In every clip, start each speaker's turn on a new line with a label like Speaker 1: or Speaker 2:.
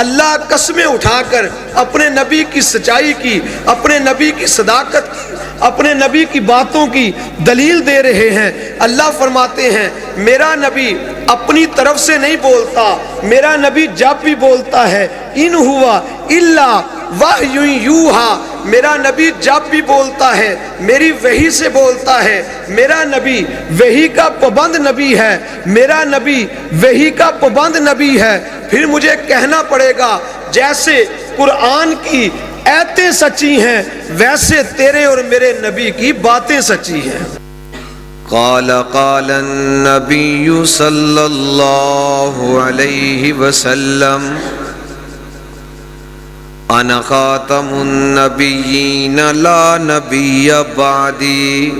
Speaker 1: اللہ قسمیں اٹھا کر اپنے نبی کی سچائی کی، اپنے نبی کی صداقت کی، اپنے نبی کی باتوں کی دلیل دے رہے ہیں۔ اللہ فرماتے ہیں میرا نبی اپنی طرف سے نہیں بولتا، میرا نبی جب بھی بولتا ہے ان ہوا الا وحی یوحا، میرا نبی جب بھی بولتا ہے میری وحی سے بولتا ہے۔ میرا نبی وحی کا پابند نبی ہے، میرا نبی وحی کا پابند نبی ہے۔ پھر مجھے کہنا پڑے گا جیسے قرآن کی ایتیں سچی ہیں ویسے تیرے اور میرے نبی کی باتیں سچی ہیں۔
Speaker 2: قال النبی صلی اللہ علیہ وسلم انا خاتم النبیین لا نبی بعدی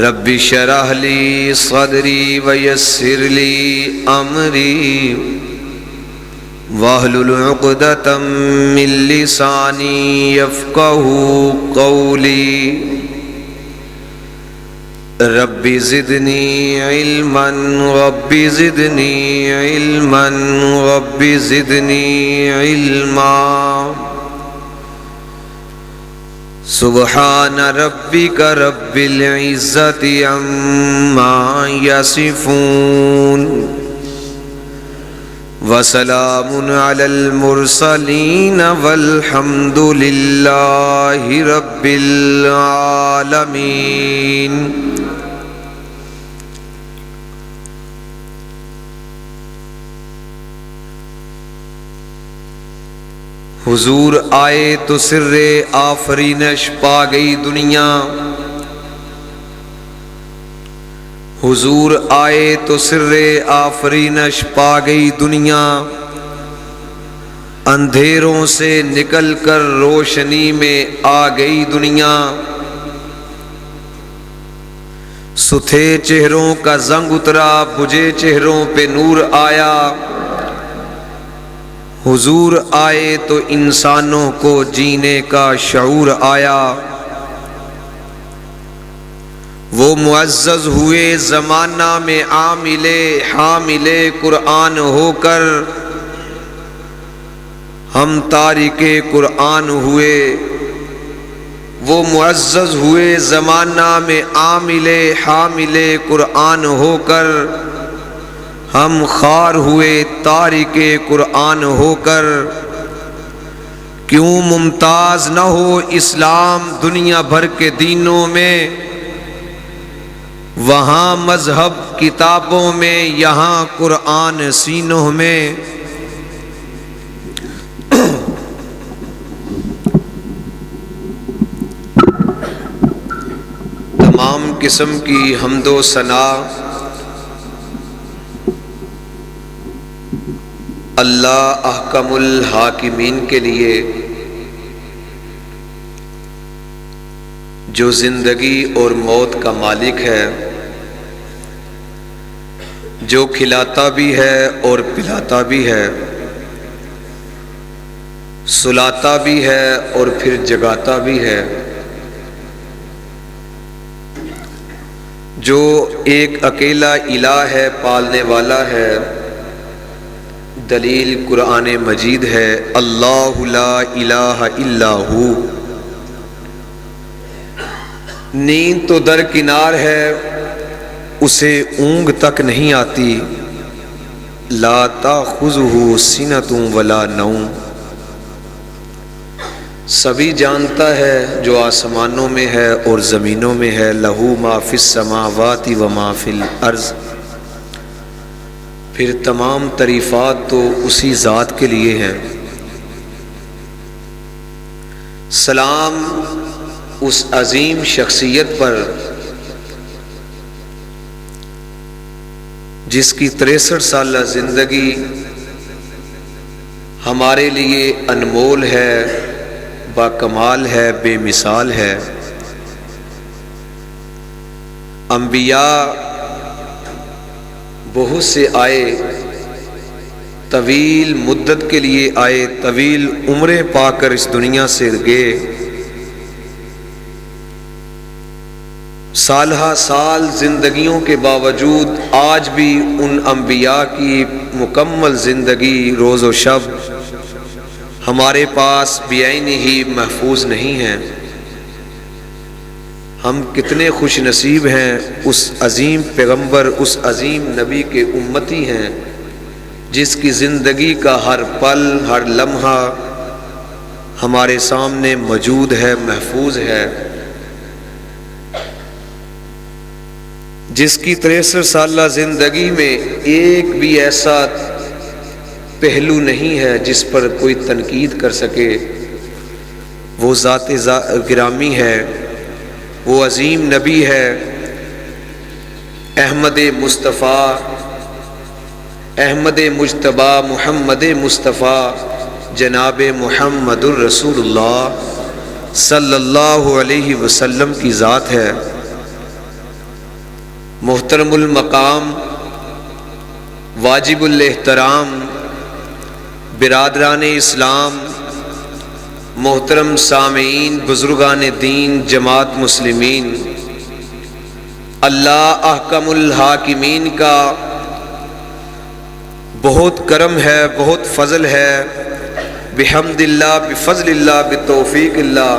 Speaker 2: رب اشرح لی صدری ویسر لی امری واحلل عقدۃ من لسانی یفقہوا قولی رب زدنی علما رب زدنی علما رب زدنی علما سبحان ربک رب العزت عما یصفون وسلام علی المرسلین والحمد للہ رب العالمین۔ حضور آئے تو سر آفرینش پا گئی دنیا، حضور آئے تو سر آفرینش پا گئی دنیا، اندھیروں سے نکل کر روشنی میں آ گئی دنیا، ستھے چہروں کا زنگ اترا بجھے چہروں پہ نور آیا، حضور آئے تو انسانوں کو جینے کا شعور آیا، وہ معزز ہوئے زمانہ میں عامل حامل قرآن ہو کر، ہم تارک قرآن ہوئے۔ وہ معزز ہوئے زمانہ میں عامل حامل قرآن ہو کر، ہم خوار ہوئے تارک قرآن ہو کر۔ کیوں ممتاز نہ ہو اسلام دنیا بھر کے دینوں میں، وہاں مذہب کتابوں میں یہاں قرآن سینوں میں۔ تمام قسم کی حمد و ثنا اللہ احکم الحاکمین کے لیے، جو زندگی اور موت کا مالک ہے، جو کھلاتا بھی ہے اور پلاتا بھی ہے، سلاتا بھی ہے اور پھر جگاتا بھی ہے، جو ایک اکیلا الہ ہے، پالنے والا ہے۔ دلیل قرآن مجید ہے، اللہ لا الہ الا ہو۔ نیند تو درکنار ہے، اسے اونگ تک نہیں آتی، لا تاخذہ سنۃ ولا نوم۔ سبھی جانتا ہے جو آسمانوں میں ہے اور زمینوں میں ہے، لہو ما فی السماوات و ما فی الارض۔ پھر تمام تعریفات تو اسی ذات کے لیے ہیں۔ سلام اس عظیم شخصیت پر جس کی 63 سالہ زندگی ہمارے لیے انمول ہے، با کمال ہے، بے مثال ہے۔ انبیاء بہت سے آئے، طویل مدت کے لیے آئے، طویل عمریں پا کر اس دنیا سے گئے۔ سالہ سال زندگیوں کے باوجود آج بھی ان انبیاء کی مکمل زندگی روز و شب ہمارے پاس بعین ہی محفوظ نہیں ہے۔ ہم کتنے خوش نصیب ہیں، اس عظیم پیغمبر، اس عظیم نبی کے امتی ہیں جس کی زندگی کا ہر پل، ہر لمحہ ہمارے سامنے موجود ہے، محفوظ ہے، جس کی 63 سالہ زندگی میں ایک بھی ایسا پہلو نہیں ہے جس پر کوئی تنقید کر سکے۔ وہ ذات گرامی ہے، وہ عظیم نبی ہے، احمد مصطفیٰ، احمد مجتبیٰ، محمد مصطفیٰ، جناب محمد الرسول اللہ صلی اللہ علیہ وسلم کی ذات ہے۔ محترم المقام، واجب الاحترام، برادران اسلام، محترم سامعین، بزرگان دین، جماعت مسلمین، اللہ احکم الحاکمین کا بہت کرم ہے، بہت فضل ہے، بحمد اللہ، بفضل اللہ، بتوفیق اللہ۔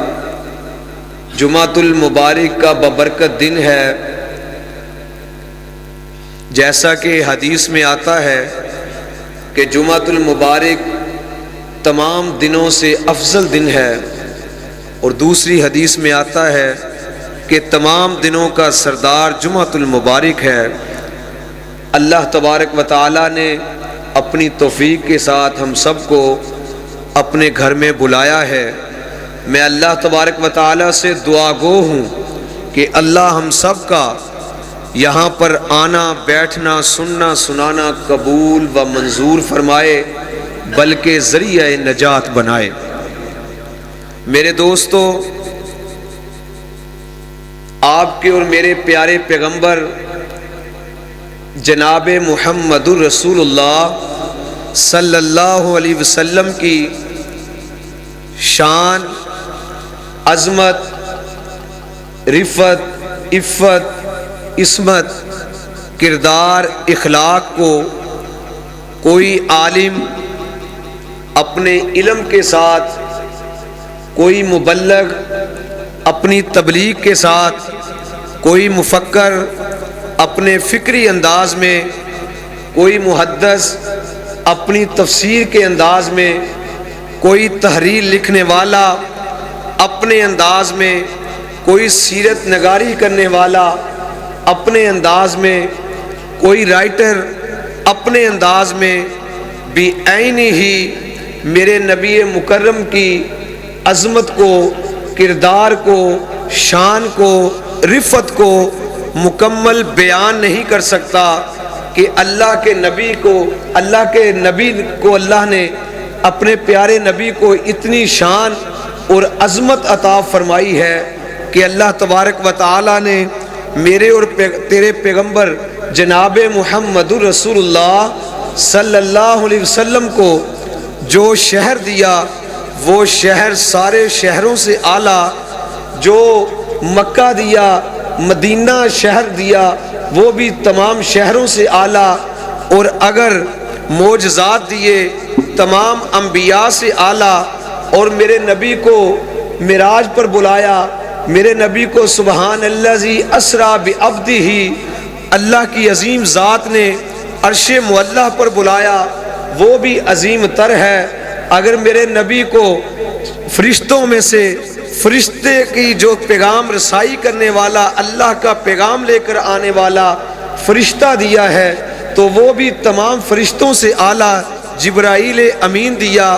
Speaker 2: جمعۃ المبارک کا ببرکت دن ہے، جیسا کہ حدیث میں آتا ہے کہ جمعۃ المبارک تمام دنوں سے افضل دن ہے، اور دوسری حدیث میں آتا ہے کہ تمام دنوں کا سردار جمعۃ المبارک ہے۔ اللہ تبارک و تعالی نے اپنی توفیق کے ساتھ ہم سب کو اپنے گھر میں بلایا ہے۔ میں اللہ تبارک و تعالی سے دعا گو ہوں کہ اللہ ہم سب کا یہاں پر آنا، بیٹھنا، سننا، سنانا قبول و منظور فرمائے، بلکہ ذریعہ نجات بنائے۔ میرے دوستو، آپ کے اور میرے پیارے پیغمبر جناب محمد الرسول اللہ صلی اللہ علیہ وسلم کی شان، عظمت، رفت، عفت، عصمت، کردار، اخلاق کو کوئی عالم اپنے علم کے ساتھ، کوئی مبلغ اپنی تبلیغ کے ساتھ، کوئی مفکر اپنے فکری انداز میں، کوئی محدث اپنی تفسیر کے انداز میں، کوئی تحریر لکھنے والا اپنے انداز میں، کوئی سیرت نگاری کرنے والا اپنے انداز میں، کوئی رائٹر اپنے انداز میں، بھی عین ہی میرے نبی مکرم کی عظمت کو، کردار کو، شان کو، رفت کو مکمل بیان نہیں کر سکتا کہ اللہ کے نبی کو اللہ نے اپنے پیارے نبی کو اتنی شان اور عظمت عطا فرمائی ہے کہ اللہ تبارک و تعالی نے میرے اور تیرے پیغمبر جناب محمد الرسول اللہ صلی اللہ علیہ وسلم کو جو شہر دیا، وہ شہر سارے شہروں سے اعلیٰ، جو مکہ دیا، مدینہ شہر دیا، وہ بھی تمام شہروں سے اعلیٰ، اور اگر معجزات دیے تمام انبیاء سے اعلیٰ، اور میرے نبی کو معراج پر بلایا، میرے نبی کو سبحان الذی اسریٰ بعبدہ، اللہ کی عظیم ذات نے عرش معلیٰ پر بلایا، وہ بھی عظیم تر ہے۔ اگر میرے نبی کو فرشتوں میں سے فرشتے کی جو پیغام رسائی کرنے والا، اللہ کا پیغام لے کر آنے والا فرشتہ دیا ہے، تو وہ بھی تمام فرشتوں سے اعلیٰ جبرائیل امین دیا۔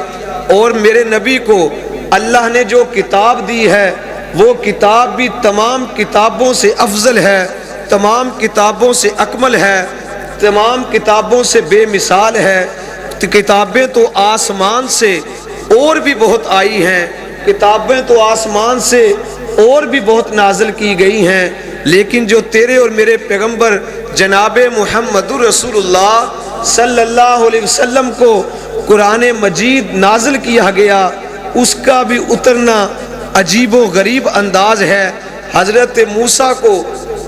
Speaker 2: اور میرے نبی کو اللہ نے جو کتاب دی ہے، وہ کتاب بھی تمام کتابوں سے افضل ہے، تمام کتابوں سے اکمل ہے، تمام کتابوں سے بے مثال ہے۔ کتابیں تو آسمان سے اور بھی بہت آئی ہیں، کتابیں تو آسمان سے اور بھی بہت نازل کی گئی ہیں، لیکن جو تیرے اور میرے پیغمبر جناب محمد رسول اللہ صلی اللہ علیہ وسلم کو قرآن مجید نازل کیا گیا، اس کا بھی اترنا عجیب و غریب انداز ہے۔ حضرت موسیٰ کو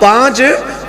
Speaker 2: 5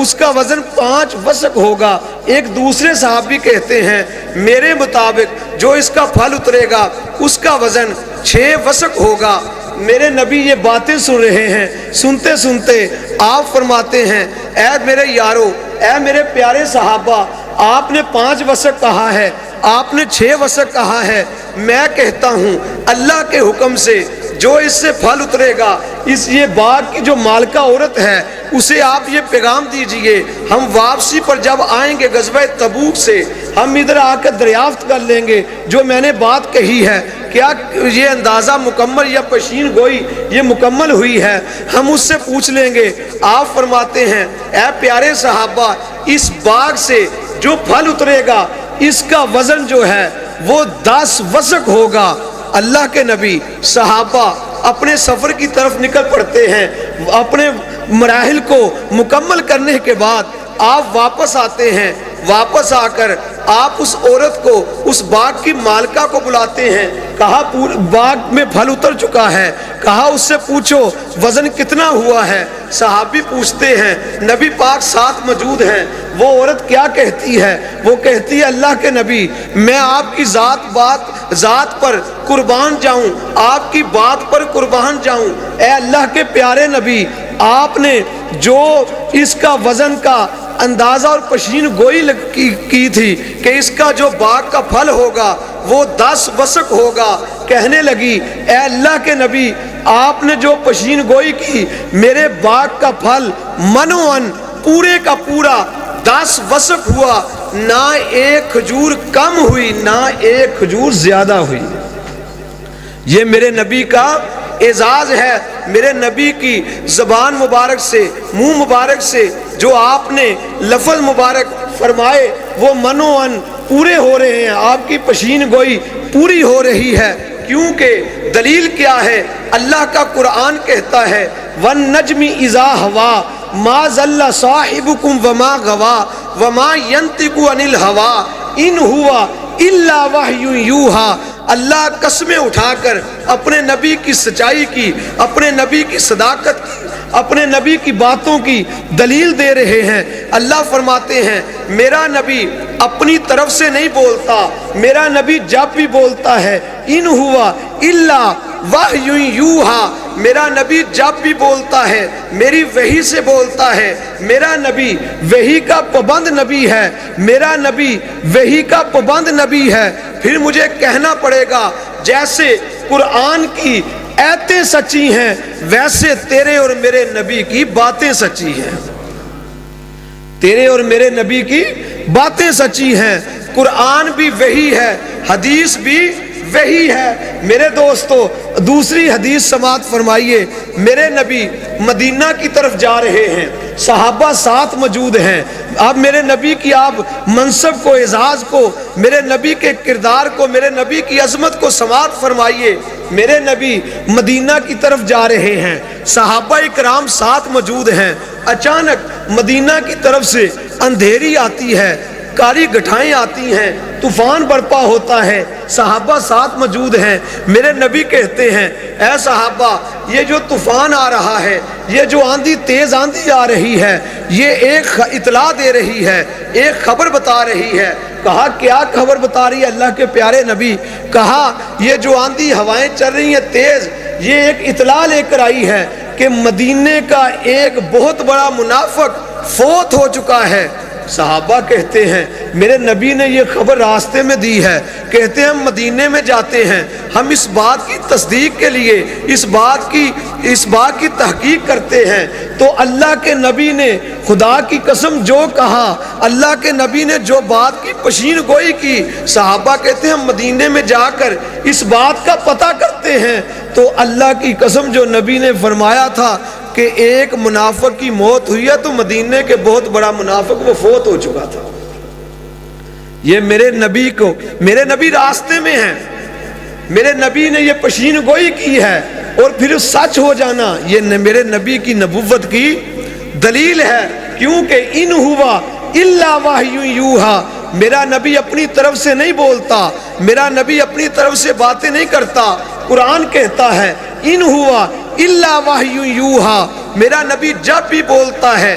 Speaker 1: اس کا وزن 5 وسق ہوگا۔ ایک دوسرے صحابی کہتے ہیں میرے مطابق جو اس کا پھل اترے گا اس کا وزن 6 وسق ہوگا۔ میرے نبی یہ باتیں سن رہے ہیں، سنتے سنتے آپ فرماتے ہیں اے میرے یارو، اے میرے پیارے صحابہ، آپ نے 5 وسق کہا ہے، آپ نے 6 وسق کہا ہے، میں کہتا ہوں اللہ کے حکم سے جو اس سے پھل اترے گا، اس یہ باغ کی جو مالکہ عورت ہے اسے آپ یہ پیغام دیجئے، ہم واپسی پر جب آئیں گے غزوہ تبوک سے ہم ادھر آ کر دریافت کر لیں گے جو میں نے بات کہی ہے کیا یہ اندازہ مکمل یا پیشین گوئی یہ مکمل ہوئی ہے، ہم اس سے پوچھ لیں گے۔ آپ فرماتے ہیں اے پیارے صحابہ، اس باغ سے جو پھل اترے گا اس کا وزن جو ہے وہ 10 وسق ہوگا۔ اللہ کے نبی صحابہ اپنے سفر کی طرف نکل پڑتے ہیں، اپنے مراحل کو مکمل کرنے کے بعد آپ واپس آتے ہیں، واپس آ کر آپ اس عورت کو، اس باغ کی مالکہ کو بلاتے ہیں، کہا باغ میں پھل اتر چکا ہے، کہا اس سے پوچھو وزن کتنا ہوا ہے۔ صحابی پوچھتے ہیں، نبی پاک ساتھ موجود ہیں، وہ عورت کیا کہتی ہے؟ وہ کہتی ہے اللہ کے نبی میں آپ کی ذات پر قربان جاؤں، آپ کی بات پر قربان جاؤں، اے اللہ کے پیارے نبی آپ نے جو اس کا وزن کا اندازہ اور پیشین گوئی کی تھی کہ اس کا جو باغ کا پھل ہوگا وہ 10 وسق ہوگا، کہنے لگی اے اللہ کے نبی آپ نے جو پیشین گوئی کی میرے باغ کا پھل منوان پورے کا پورا 10 وسق ہوا، نہ ایک کھجور کم ہوئی نہ ایک کھجور زیادہ ہوئی۔ یہ میرے نبی کا اعزاز ہے، میرے نبی کی زبان مبارک سے، منہ مبارک سے جو آپ نے لفظ مبارک فرمائے وہ منوان پورے ہو رہے ہیں، آپ کی پیشین گوئی پوری ہو رہی ہے۔ کیونکہ دلیل کیا ہے؟ اللہ کا قرآن کہتا ہے وَالنَّجْمِ إِذَا هَوَىٰ مَا ضَلَّ صَاحِبُكُمْ وَمَا غَوَىٰ وَمَا يَنطِقُ عَنِ الْهَوَىٰ إِنْ هُوَ إِلَّا وَحْيٌ يُوحَىٰ۔ اللہ قسمیں اٹھا کر اپنے نبی کی سچائی کی، اپنے نبی کی صداقت کی، اپنے نبی کی باتوں کی دلیل دے رہے ہیں۔ اللہ فرماتے ہیں میرا نبی اپنی طرف سے نہیں بولتا، میرا نبی جب بھی بولتا ہے ان ہوا الا وحی یوحا، میرا نبی جب بھی بولتا ہے میری وحی سے بولتا ہے، میرا نبی وحی کا پابند نبی ہے، میرا نبی وحی کا پابند نبی ہے۔ پھر مجھے کہنا پڑے گا جیسے قرآن کی ایتیں سچی ہیں ویسے تیرے اور میرے نبی کی باتیں سچی ہیں، تیرے اور میرے نبی کی باتیں سچی ہیں۔ قرآن بھی وحی ہے، حدیث بھی وحی ہے۔ میرے دوستو دوسری حدیث سماعت فرمائیے، میرے نبی مدینہ کی طرف جا رہے ہیں، صحابہ ساتھ موجود ہیں۔ اب میرے نبی کی آپ منصب کو، اعزاز کو، میرے نبی کے کردار کو، میرے نبی کی عظمت کو سماعت فرمائیے۔ میرے نبی مدینہ کی طرف جا رہے ہیں، صحابہ اکرام ساتھ موجود ہیں۔ اچانک مدینہ کی طرف سے اندھیری آتی ہے، کاری گٹھائیں آتی ہیں، طوفان برپا ہوتا ہے، صحابہ ساتھ موجود ہیں۔ میرے نبی کہتے ہیں اے صحابہ یہ جو طوفان آ رہا ہے، یہ جو آندھی تیز آندھی آ رہی ہے، یہ ایک اطلاع دے رہی ہے، ایک خبر بتا رہی ہے۔ کہا کیا خبر بتا رہی ہے اللہ کے پیارے نبی؟ کہا یہ جو آندھی ہوائیں چل رہی ہیں تیز، یہ ایک اطلاع لے کر آئی ہے کہ مدینے کا ایک بہت بڑا منافق فوت ہو چکا ہے۔ صحابہ کہتے ہیں میرے نبی نے یہ خبر راستے میں دی ہے، کہتے ہیں ہم مدینے میں جاتے ہیں، ہم اس بات کی تصدیق کے لیے اس بات کی تحقیق کرتے ہیں۔ تو اللہ کے نبی نے خدا کی قسم جو کہا، اللہ کے نبی نے جو بات کی پیشین گوئی کی، صحابہ کہتے ہیں ہم مدینے میں جا کر اس بات کا پتہ کرتے ہیں۔ تو اللہ کی قسم جو نبی نے فرمایا تھا کہ ایک منافق کی موت ہوئی ہے تو مدینے کے بہت بڑا منافق وہ فوت ہو چکا تھا۔ یہ میرے نبی راستے میں ہیں، میرے نبی نے یہ پیشین گوئی کی ہے، اور پھر سچ ہو جانا یہ میرے نبی کی نبوت کی دلیل ہے۔ کیونکہ ان ہوا الا وحی یوحا، میرا نبی اپنی طرف سے نہیں بولتا، میرا نبی اپنی طرف سے باتیں نہیں کرتا۔ قرآن کہتا ہے ان ہوا الا وحی یوحا، میرا نبی جب بھی بولتا ہے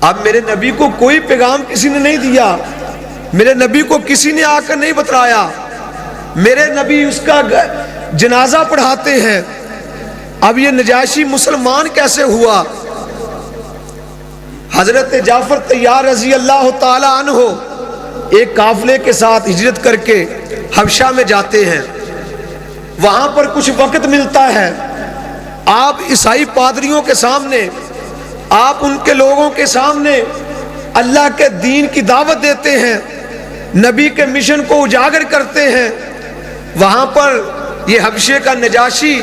Speaker 1: اب میرے نبی کو کوئی پیغام کسی نے نہیں دیا، میرے نبی کو کسی نے آ کر نہیں بتلایا، میرے نبی اس کا جنازہ پڑھاتے ہیں۔ اب یہ نجاشی مسلمان کیسے ہوا؟ حضرت جعفر طیار رضی اللہ تعالی عنہ ایک قافلے کے ساتھ ہجرت کر کے حبشہ میں جاتے ہیں، وہاں پر کچھ وقت ملتا ہے، آپ عیسائی پادریوں کے سامنے، آپ ان کے لوگوں کے سامنے اللہ کے دین کی دعوت دیتے ہیں، نبی کے مشن کو اجاگر کرتے ہیں۔ وہاں پر یہ حبشے کا نجاشی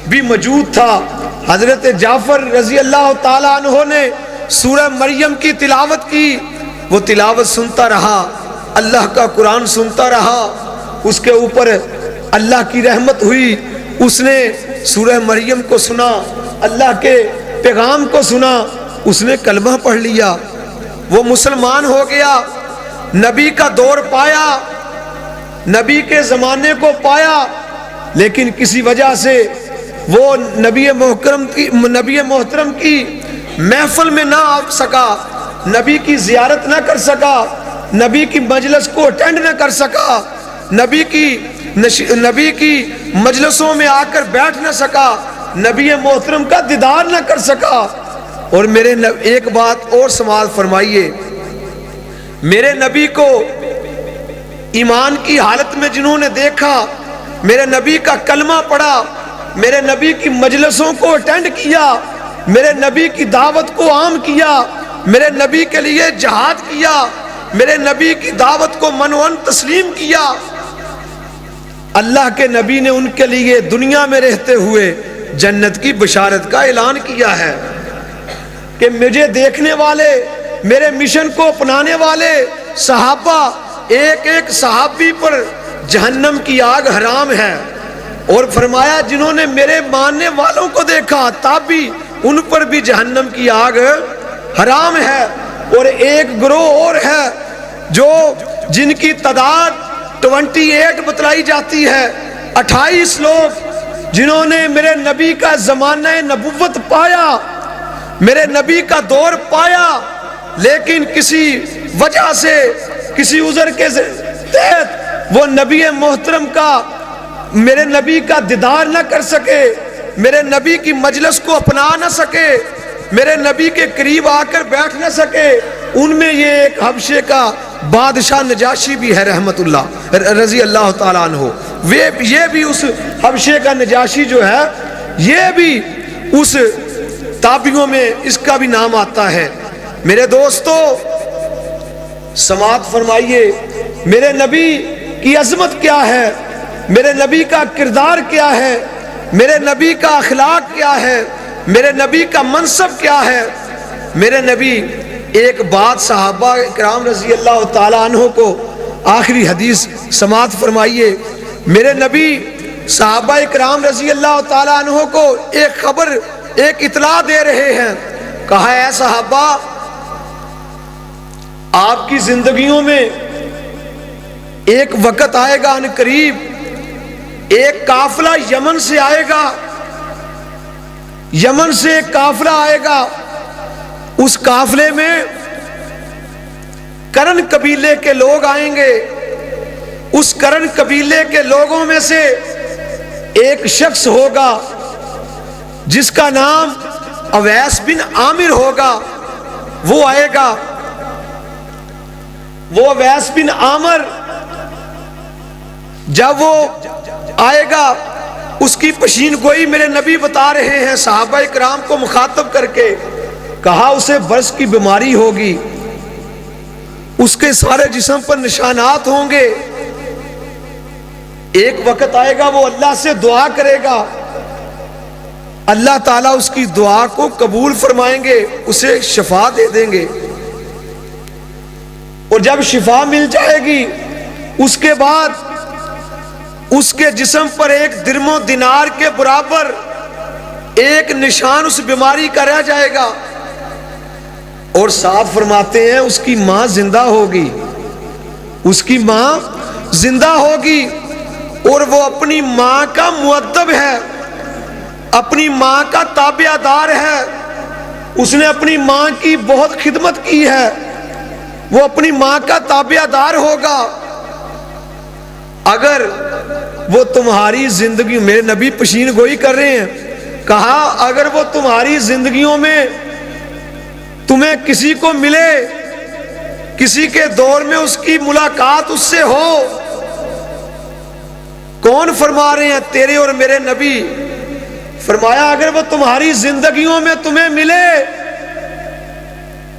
Speaker 1: بھی موجود تھا۔ حضرت جعفر رضی اللہ تعالیٰ عنہ نے سورہ مریم کی تلاوت کی، وہ تلاوت سنتا رہا، اللہ کا قرآن سنتا رہا، اس کے اوپر اللہ کی رحمت ہوئی، اس نے سورہ مریم کو سنا، اللہ کے پیغام کو سنا، اس نے کلمہ پڑھ لیا، وہ مسلمان ہو گیا، نبی کا دور پایا، نبی کے زمانے کو پایا، لیکن کسی وجہ سے وہ نبی محترم کی محفل میں نہ آ سکا، نبی کی زیارت نہ کر سکا، نبی کی مجلس کو اٹینڈ نہ کر سکا، نبی کی مجلسوں میں آ کر بیٹھ نہ سکا، نبی محترم کا دیدار نہ کر سکا۔ اور میرے ایک بات اور سماعت فرمائیے، میرے نبی کو ایمان کی حالت میں جنہوں نے دیکھا، میرے نبی کا کلمہ پڑھا، میرے نبی کی مجلسوں کو اٹینڈ کیا، میرے نبی کی دعوت کو عام کیا، میرے نبی کے لیے جہاد کیا، میرے نبی کی دعوت کو منوان تسلیم کیا، اللہ کے نبی نے ان کے لیے دنیا میں رہتے ہوئے جنت کی بشارت کا اعلان کیا ہے کہ مجھے دیکھنے والے، میرے مشن کو اپنانے والے صحابہ، ایک ایک صحابی پر جہنم کی آگ حرام ہے، اور فرمایا جنہوں نے میرے ماننے والوں کو دیکھا تابی، ان پر بھی جہنم کی آگ حرام ہے۔ اور ایک گروہ اور ہے جو جن کی تعداد 28 بتلائی جاتی ہے، 28 لوگ جنہوں نے میرے نبی کا زمانہ نبوت پایا، میرے نبی کا دور پایا، لیکن کسی وجہ سے، کسی عذر کے تحت وہ نبی محترم کا، میرے نبی کا دیدار نہ کر سکے، میرے نبی کی مجلس کو اپنا نہ سکے، میرے نبی کے قریب آ کر بیٹھ نہ سکے۔ ان میں یہ ایک حبشے کا بادشاہ نجاشی بھی ہے رحمت اللہ رضی اللہ تعالیٰ عنہ، یہ بھی اس حبشے کا نجاشی جو ہے، یہ بھی اس تابعیوں میں اس کا بھی نام آتا ہے۔ میرے دوستو سماعت فرمائیے، میرے نبی کی عظمت کیا ہے، میرے نبی کا کردار کیا ہے، میرے نبی کا اخلاق کیا ہے، میرے نبی کا منصب کیا ہے۔ میرے نبی ایک بات صحابہ کرام رضی اللہ تعالیٰ عنہ کو، آخری حدیث سماعت فرمائیے، میرے نبی صحابہ کرام رضی اللہ تعالیٰ عنہ کو ایک خبر، ایک اطلاع دے رہے ہیں، کہا اے صحابہ، آپ کی زندگیوں میں ایک وقت آئے گا ان قریب، ایک قافلہ یمن سے آئے گا، یمن سے ایک قافلہ آئے گا، اس قافلے میں کرن قبیلے کے لوگ آئیں گے، اس کرن قبیلے کے لوگوں میں سے ایک شخص ہوگا جس کا نام اویس بن عامر ہوگا، وہ آئے گا، وہ اویس بن عامر جب وہ آئے گا، اس کی پشین گوئی میرے نبی بتا رہے ہیں صحابہ کرام کو مخاطب کر کے، کہا اسے برس کی بیماری ہوگی، اس کے سارے جسم پر نشانات ہوں گے، ایک وقت آئے گا وہ اللہ سے دعا کرے گا، اللہ تعالیٰ اس کی دعا کو قبول فرمائیں گے، اسے شفا دے دیں گے، اور جب شفا مل جائے گی اس کے بعد اس کے جسم پر ایک درم و دینار کے برابر ایک نشان اس بیماری کا رہ جائے گا، اور ساتھ فرماتے ہیں اس کی ماں زندہ ہوگی، اس کی ماں زندہ ہوگی، اور وہ اپنی ماں کا مؤدب ہے، اپنی ماں کا تابعدار ہے، اس نے اپنی ماں کی بہت خدمت کی ہے، وہ اپنی ماں کا تابع دار ہوگا۔ اگر وہ تمہاری زندگی، میرے نبی پشین گوئی کر رہے ہیں، کہا اگر وہ تمہاری زندگیوں میں تمہیں کسی کو ملے، کسی کے دور میں اس کی ملاقات اس سے ہو، کون فرما رہے ہیں؟ تیرے اور میرے نبی۔ فرمایا اگر وہ تمہاری زندگیوں میں تمہیں ملے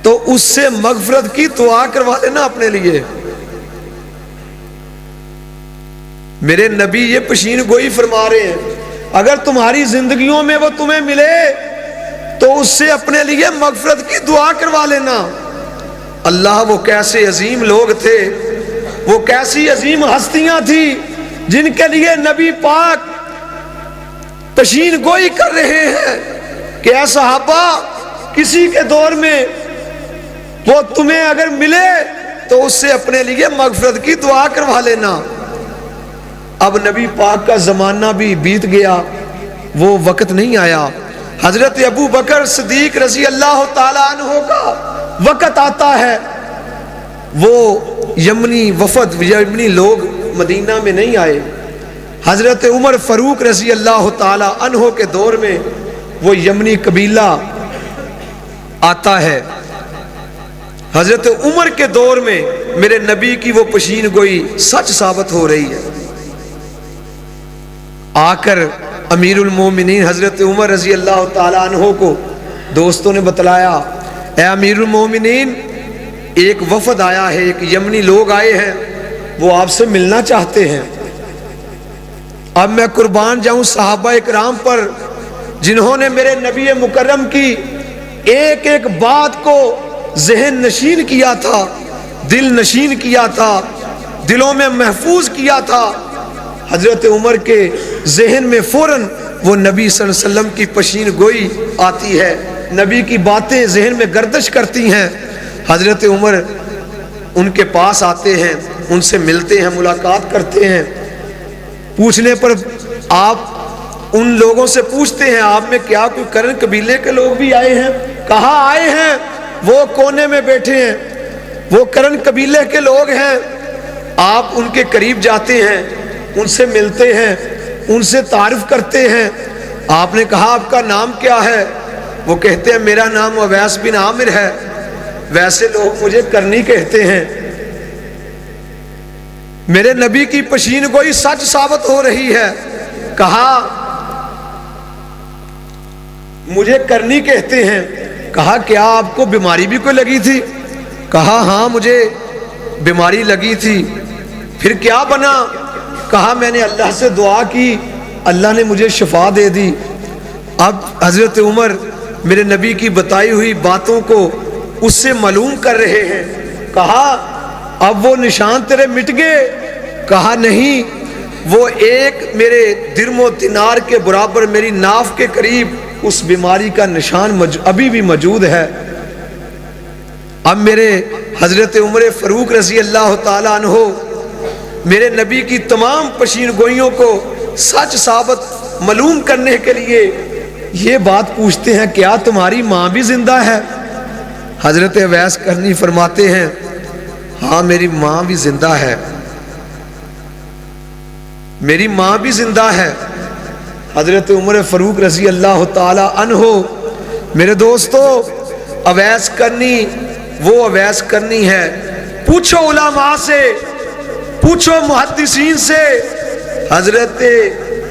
Speaker 1: تو اس سے مغفرت کی دعا کروا لینا اپنے لیے۔ میرے نبی یہ پشین گوئی فرما رہے ہیں، اگر تمہاری زندگیوں میں وہ تمہیں ملے تو اس سے اپنے لیے مغفرت کی دعا کروا لینا۔ اللہ، وہ کیسے عظیم لوگ تھے، وہ کیسی عظیم ہستیاں تھیں جن کے لیے نبی پاک پشین گوئی کر رہے ہیں کہ اے صحابہ، کسی کے دور میں وہ تمہیں اگر ملے تو اس سے اپنے لیے مغفرت کی دعا کروا لینا۔ اب نبی پاک کا زمانہ بھی بیت گیا، وہ وقت نہیں آیا۔ حضرت ابو بکر صدیق رضی اللہ تعالیٰ عنہ کا وقت آتا ہے، وہ یمنی وفد، یمنی لوگ مدینہ میں نہیں آئے۔ حضرت عمر فاروق رضی اللہ تعالیٰ عنہ کے دور میں وہ یمنی قبیلہ آتا ہے۔ حضرت عمر کے دور میں میرے نبی کی وہ پشین گوئی سچ ثابت ہو رہی ہے۔ آ کر امیر المومنین حضرت عمر رضی اللہ تعالیٰ عنہ کو دوستوں نے بتلایا، اے امیر المومنین، ایک وفد آیا ہے، ایک یمنی لوگ آئے ہیں، وہ آپ سے ملنا چاہتے ہیں۔ اب میں قربان جاؤں صحابہ اکرام پر جنہوں نے میرے نبی مکرم کی ایک ایک بات کو ذہن نشین کیا تھا، دل نشین کیا تھا، دلوں میں محفوظ کیا تھا۔ حضرت عمر کے ذہن میں فوراً وہ نبی صلی اللہ علیہ وسلم کی پشین گوئی آتی ہے، نبی کی باتیں ذہن میں گردش کرتی ہیں۔ حضرت عمر ان کے پاس آتے ہیں، ان سے ملتے ہیں، ملاقات کرتے ہیں۔ پوچھنے پر آپ ان لوگوں سے پوچھتے ہیں، آپ میں کیا کوئی کرن قبیلے کے لوگ بھی آئے ہیں؟ کہاں آئے ہیں؟ وہ کونے میں بیٹھے ہیں، وہ کرن قبیلے کے لوگ ہیں۔ آپ ان کے قریب جاتے ہیں، ان سے ملتے ہیں، ان سے تعارف کرتے ہیں۔ آپ نے کہا آپ کا نام کیا ہے؟ وہ کہتے ہیں میرا نام اویس بن عامر ہے، ویسے لوگ مجھے کرنی کہتے ہیں۔ میرے نبی کی پشین گوئی سچ ثابت ہو رہی ہے۔ کہا مجھے کرنی کہتے ہیں۔ کہا کیا آپ کو بیماری بھی کوئی لگی تھی؟ کہا ہاں مجھے بیماری لگی تھی۔ پھر کیا بنا؟ کہا میں نے اللہ سے دعا کی، اللہ نے مجھے شفا دے دی۔ اب حضرت عمر میرے نبی کی بتائی ہوئی باتوں کو اس سے معلوم کر رہے ہیں۔ کہا اب وہ نشان تیرے مٹ گئے؟ کہا نہیں، وہ ایک میرے درم و دینار کے برابر میری ناف کے قریب اس بیماری کا نشان ابھی بھی موجود ہے۔ اب میرے حضرت عمر فاروق رضی اللہ تعالیٰ عنہ میرے نبی کی تمام پشین گوئیوں کو سچ ثابت معلوم کرنے کے لیے یہ بات پوچھتے ہیں، کیا تمہاری ماں بھی زندہ ہے؟ حضرت اویس کرنی فرماتے ہیں ہاں میری ماں بھی زندہ ہے، میری ماں بھی زندہ ہے۔ حضرت عمر فاروق رضی اللہ تعالی عنہ، میرے دوستو، اویس کرنی وہ اویس کرنی ہے۔ پوچھو علماء سے، پوچھو محدثین سے، حضرت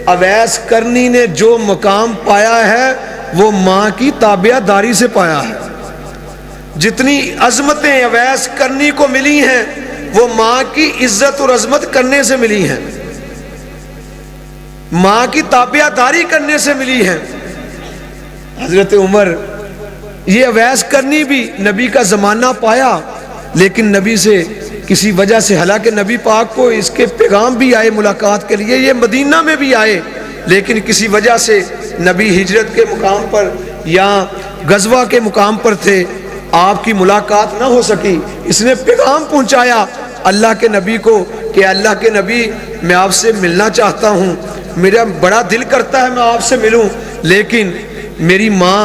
Speaker 1: اویس کرنی نے جو مقام پایا ہے وہ ماں کی تابع داری سے پایا ہے۔ جتنی عظمتیں اویس کرنی کو ملی ہیں وہ ماں کی عزت اور عظمت کرنے سے ملی ہیں، ماں کی تابع داری کرنے سے ملی ہیں۔ حضرت عمر، یہ اویس کرنی بھی نبی کا زمانہ پایا، لیکن نبی سے کسی وجہ سے، حالانکہ نبی پاک کو اس کے پیغام بھی آئے ملاقات کے لیے، یہ مدینہ میں بھی آئے، لیکن کسی وجہ سے نبی ہجرت کے مقام پر یا غزوہ کے مقام پر تھے، آپ کی ملاقات نہ ہو سکی۔ اس نے پیغام پہنچایا اللہ کے نبی کو کہ اللہ کے نبی، میں آپ سے ملنا چاہتا ہوں، میرا بڑا دل کرتا ہے میں آپ سے ملوں، لیکن میری ماں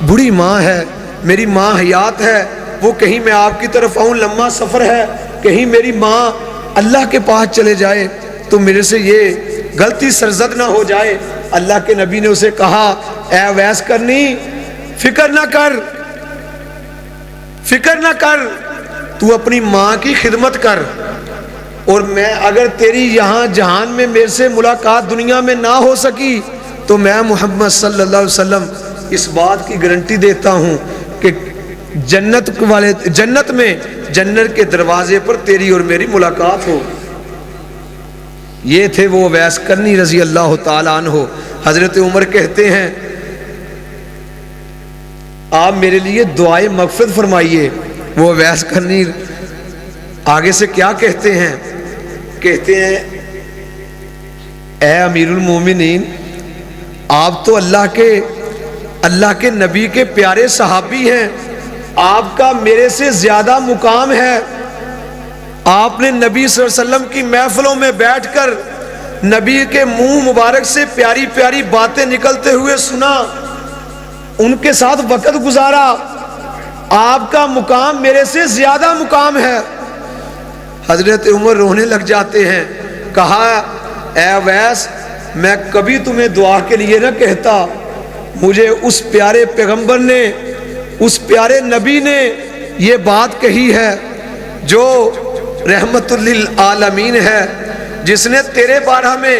Speaker 1: بوڑھی ماں ہے، میری ماں حیات ہے، وہ کہیں میں آپ کی طرف آؤں، لمحہ سفر ہے، کہیں میری ماں اللہ کے پاس چلے جائے تو میرے سے یہ غلطی سرزد نہ ہو جائے۔ اللہ کے نبی نے اسے کہا اے اویس کرنی، فکر نہ کر، فکر نہ کر، تو اپنی ماں کی خدمت کر، اور میں اگر تیری یہاں جہان میں میرے سے ملاقات دنیا میں نہ ہو سکی تو میں محمد صلی اللہ علیہ وسلم اس بات کی گارنٹی دیتا ہوں کہ جنت میں جنت کے دروازے پر تیری اور میری ملاقات ہو۔ یہ تھے وہ اویس کرنی رضی اللہ تعالیٰ عنہ۔ حضرت عمر کہتے ہیں آپ میرے لیے دعائے مغفرت فرمائیے۔ وہ اویس کرنی آگے سے کیا کہتے ہیں؟ کہتے ہیں اے امیر المومنین، آپ تو اللہ کے نبی کے پیارے صحابی ہیں، آپ کا میرے سے زیادہ مقام ہے۔ آپ نے نبی صلی اللہ علیہ وسلم کی محفلوں میں بیٹھ کر نبی کے منہ مبارک سے پیاری پیاری باتیں نکلتے ہوئے سنا، ان کے ساتھ وقت گزارا، آپ کا مقام میرے سے زیادہ مقام ہے۔ حضرت عمر رونے لگ جاتے ہیں۔ کہا اے اویس، میں کبھی تمہیں دعا کے لیے نہ کہتا، مجھے اس پیارے پیغمبر نے، اس پیارے نبی نے یہ بات کہی ہے جو رحمت للعالمین ہے، جس نے تیرے بارہ میں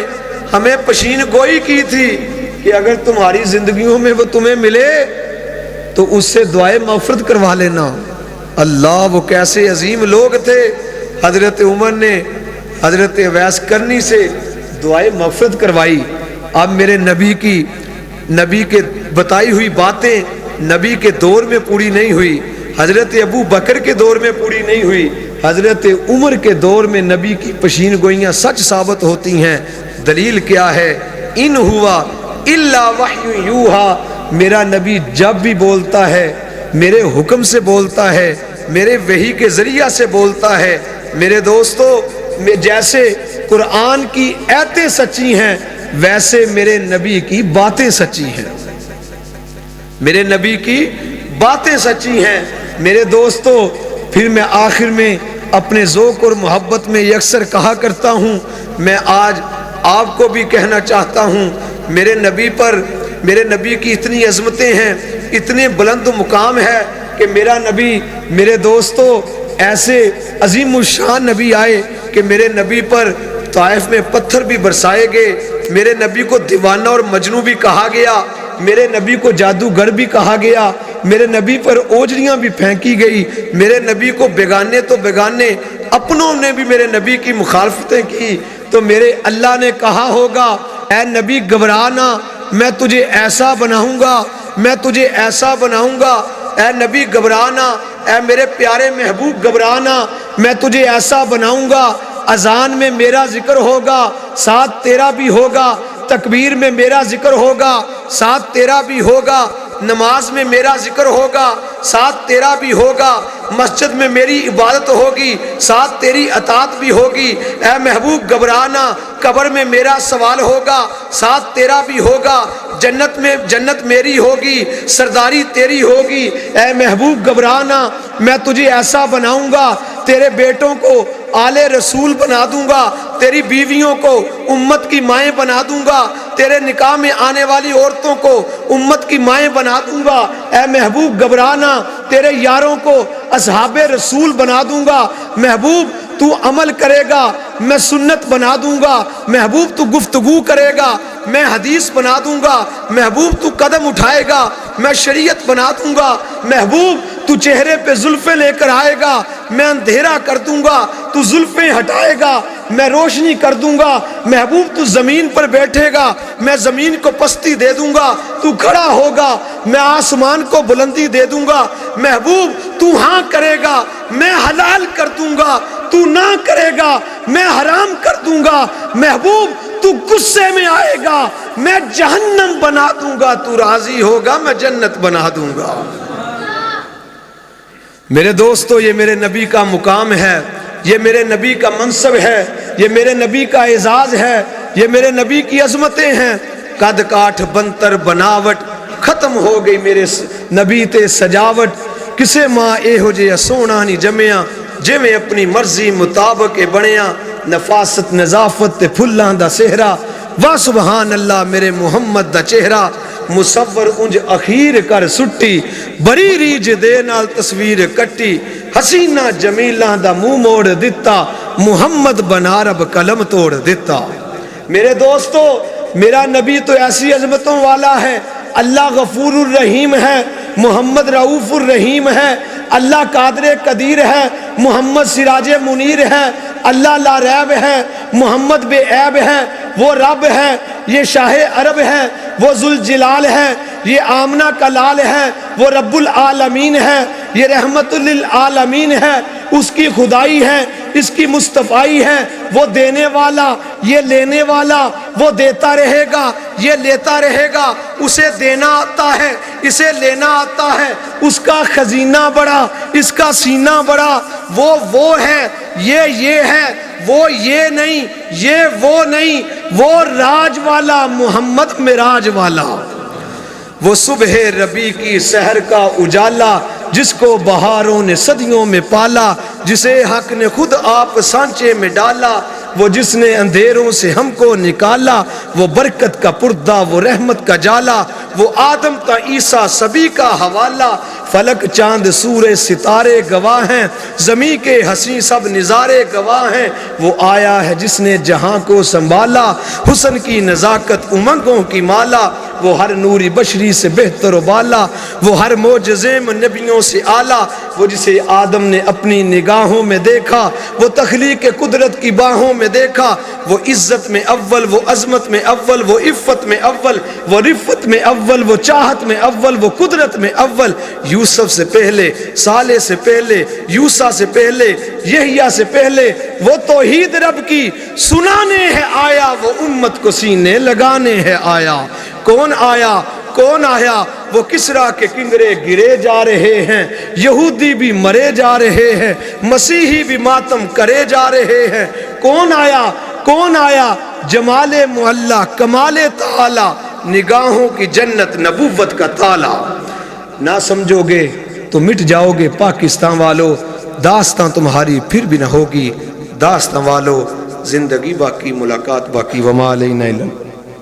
Speaker 1: ہمیں پشین گوئی کی تھی کہ اگر تمہاری زندگیوں میں وہ تمہیں ملے تو اس سے دعائے مغفرت کروا لینا۔ اللہ، وہ کیسے عظیم لوگ تھے۔ حضرت عمر نے حضرت اویس کرنی سے دعائے مغفرت کروائی۔ اب میرے نبی کے بتائی ہوئی باتیں نبی کے دور میں پوری نہیں ہوئی، حضرت ابو بکر کے دور میں پوری نہیں ہوئی، حضرت عمر کے دور میں نبی کی پشین گوئیاں سچ ثابت ہوتی ہیں۔ دلیل کیا ہے؟ ان ہوا الا وحی یوحا، میرا نبی جب بھی بولتا ہے میرے حکم سے بولتا ہے، میرے وحی کے ذریعہ سے بولتا ہے۔ میرے دوستو، جیسے قرآن کی آیتیں سچی ہیں ویسے میرے نبی کی باتیں سچی ہیں، میرے نبی کی باتیں سچی ہیں۔ میرے دوستو، پھر میں آخر میں اپنے ذوق اور محبت میں اکثر کہا کرتا ہوں، میں آج آپ کو بھی کہنا چاہتا ہوں، میرے نبی کی اتنی عظمتیں ہیں، اتنے بلند مقام ہے کہ میرا نبی، میرے دوستو، ایسے عظیم الشان نبی آئے کہ میرے نبی پر طائف میں پتھر بھی برسائے گئے، میرے نبی کو دیوانہ اور مجنوں بھی کہا گیا، میرے نبی کو جادوگر بھی کہا گیا، میرے نبی پر اوجڑیاں بھی پھینکی گئی، میرے نبی کو بیگانے تو بیگانے اپنوں نے بھی میرے نبی کی مخالفتیں کی۔ تو میرے اللہ نے کہا ہوگا اے نبی گھبرانا، میں تجھے ایسا بناؤں گا، میں تجھے ایسا بناؤں گا، اے نبی گھبرانا، اے میرے پیارے محبوب گھبرانا، میں تجھے ایسا بناؤں گا، اذان میں میرا ذکر ہوگا ساتھ تیرا بھی ہوگا، تکبیر میں میرا ذکر ہوگا ساتھ تیرا بھی ہوگا، نماز میں میرا ذکر ہوگا ساتھ تیرا بھی ہوگا، مسجد میں میری عبادت ہوگی ساتھ تیری اطاعت بھی ہوگی۔ اے محبوب گھبرانا، قبر میں میرا سوال ہوگا ساتھ تیرا بھی ہوگا، جنت میری ہوگی، سرداری تیری ہوگی۔ اے محبوب گھبرانا، میں تجھے ایسا بناؤں گا، تیرے بیٹوں کو آل رسول بنا دوں گا، تیری بیویوں کو امت کی مائیں بنا دوں گا، تیرے نکاح میں آنے والی عورتوں کو امت کی مائیں بنا دوں گا۔ اے محبوب گھبرانا، تیرے یاروں کو اصحاب رسول بنا دوں گا۔ محبوب تو عمل کرے گا، میں سنت بنا دوں گا۔ محبوب تو گفتگو کرے گا، میں حدیث بنا دوں گا۔ محبوب تو قدم اٹھائے گا، میں شریعت بنا دوں گا۔ محبوب تو چہرے پہ زلفیں لے کر آئے گا، میں اندھیرا کر دوں گا۔ تو زلفیں ہٹائے گا، میں روشنی کر دوں گا۔ محبوب تو زمین پر بیٹھے گا، میں زمین کو پستی دے دوں گا۔ تو کھڑا ہوگا، میں آسمان کو بلندی دے دوں گا۔ محبوب تو ہاں کرے گا، میں حلال کر دوں گا۔ تو نہ کرے گا، میں حرام کر دوں گا۔ محبوب تو غصے میں آئے گا، میں جہنم بنا دوں گا۔ تو راضی ہوگا، میں جنت بنا دوں گا۔ میرے دوستو، یہ میرے نبی کا مقام ہے، یہ میرے نبی کا منصب ہے، یہ میرے نبی کا اعزاز ہے، یہ میرے نبی کی عظمتیں ہیں۔ قد کاٹھ بنتر بناوٹ ختم ہو گئی میرے نبی تے سجاوٹ کسے ماں اے ہو جے سونا نہیں جمیا جویں اپنی مرضی مطابق بنیا نفاست نظافت تے پھلاں دا صحرا واہ سبحان اللہ میرے محمد دا چہرہ مصور انج اخیر کر سٹی بڑی ریج دے نال تصویر کٹی حسینہ جمیلہ دا منہ موڑ دیتا محمد بنا رب قلم توڑ دیتا میرے دوستو میرا نبی تو ایسی عظمتوں والا ہے اللہ غفور الرحیم ہے محمد رؤوف الرحیم ہے اللہ قادر قدیر ہے محمد سراج منیر ہے اللہ لا ریب ہے محمد بے عیب ہے وہ رب ہے یہ شاہ عرب ہے وہ ذوالجلال ہے یہ آمنہ کا لال ہے وہ رب العالمین ہے یہ رحمت للعالمین ہے اس کی خدائی ہے اس کی مصطفائی ہے وہ دینے والا یہ لینے والا وہ دیتا رہے گا یہ لیتا رہے گا اسے دینا آتا ہے اسے لینا آتا ہے اس کا خزینہ بڑا اس کا سینہ بڑا وہ ہے یہ ہے وہ یہ نہیں یہ وہ نہیں وہ راج والا محمد معراج والا وہ صبح ربیع کی سحر کا اجالا جس کو بہاروں نے صدیوں میں پالا جسے حق نے خود آپ سانچے میں ڈالا وہ جس نے اندھیروں سے ہم کو نکالا وہ برکت کا پردہ وہ رحمت کا جالا وہ آدم تا عیسیٰ سبھی کا حوالہ فلک چاند سورج ستارے گواہ ہیں زمین کے حسین سب نظارے گواہ ہیں وہ آیا ہے جس نے جہاں کو سنبھالا حسن کی نزاکت امنگوں کی مالا وہ ہر نوری بشری سے بہتر و بالا وہ ہر معجزے میں نبیوں سے اعلیٰ وہ جسے آدم نے اپنی نگاہوں میں دیکھا وہ تخلیق قدرت کی باہوں میں دیکھا وہ عزت میں اول وہ عظمت میں اول وہ عفت میں اول وہ رفت میں اول وہ چاہت میں اول وہ قدرت میں اول یوسف سے پہلے صالح سے پہلے یوسیٰ سے پہلے یحییٰ سے پہلے وہ توحید رب کی سنانے ہے آیا وہ امت کو سینے لگانے ہے آیا کون آیا وہ کسرا کے کنگرے گرے جا رہے ہیں یہودی بھی مرے جا رہے ہیں مسیحی بھی ماتم کرے جا رہے ہیں کون آیا جمال معلا کمال تعالی نگاہوں کی جنت نبوت کا تالا نہ سمجھو گے تو مٹ جاؤ گے پاکستان والو داستان تمہاری پھر بھی نہ ہوگی داستان والو زندگی باقی ملاقات باقی وما علینا الا